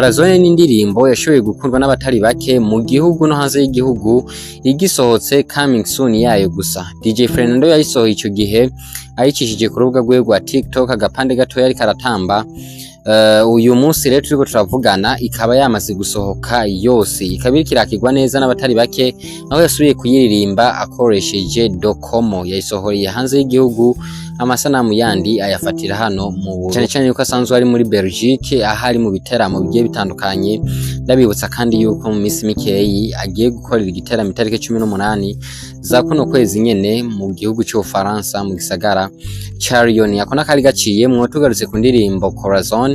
Corazon n'indirimbo yashoboye gukundwa n'abatari bake mu gihugu no hanze y'igihugu igisohotse coming soon yayo gusa. DJ Fernando yayisohoye ico gihe ayicishije ku rubuga rwe rwa TikTok agapande gato yari karatamba. Uyu munsi rero turiko turavugana ikaba yamaze gusohoka yose, ikaba kirakirwa neza n'abatari bake aho yasubiye kuyiririmba akoresheje Docomo. Yayisohoreye hanze y'igihugu, amasanamu yandi ayafatira hano mu cyane cyane yuko asanzwe ari muri Belgique ahari mu biteramo bigiye bitandukanye. Ndabibutsa kandi yuko mu minsi mikeyi agiye gukorera igiteramo itariki 18 za kuno kwezi nyene mu gihugu cyo Faransa mu gisagara ca Lyon. Akona kari gaciyemwo tugarutse ku ndirimbo Corazon,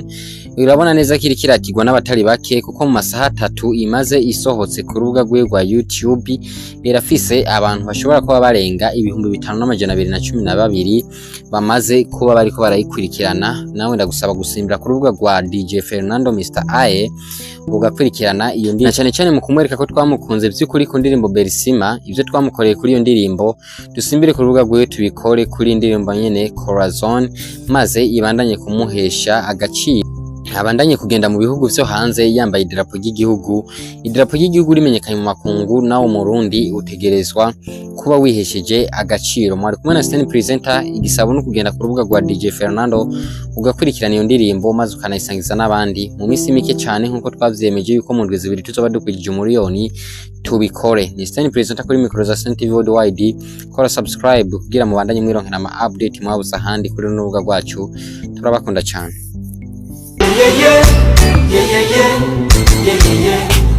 urabona neza kiri kirakirwa n'abatari bake kuko mu masaha 3 imaze isohotse ku rubuga rwe rwa YouTube irafise abantu bashobora kuba barenga 5212 bamaze kuba bariko barayikurikirana. Nawe ndagusaba gusimbira ku rubuga rwa DJ Fernando Mr. Aye ugakurikirana iyo ndirimbo cyane cyane mu kumwereka ko twamukunze by'ukuri ku ndirimbo Berisima. Ivyo twamukoreye kuri iyo ndirimbo dusimbire ku rubuga rwe tubikore kuri indirimbo nyene Corazon, maze ibandanye kumuhesha agaciro, abandanye kugenda mu bihugu vyo hanze yambaye idarapo ry'igihugu. Idarapo ry'igihugu rimenyekanye mu makungu, nawo Murundi utegerezwa kuba wihesheje agaciro. Mwari kumwe na Sten Presenter, igisabo no kugenda ku rubuga rwa DJ Fernando ugakurikirana iyo ndirimbo maze ukanayisangiza n'abandi. Mu minsi mike cyane nkuko twavyemeje yuko mu ndwi zibiri tuzoba dukwije umuriyoni tubikore. Ni Sten Presenter kuri micro za Sen TV Worldwide. Kora subscribe kugira mubandanye mwironkera ama update mwabuza handi kuri rubuga rwacu. Turabakunda cyane.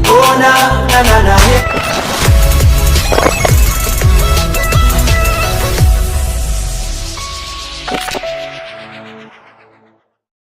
Oh na na na.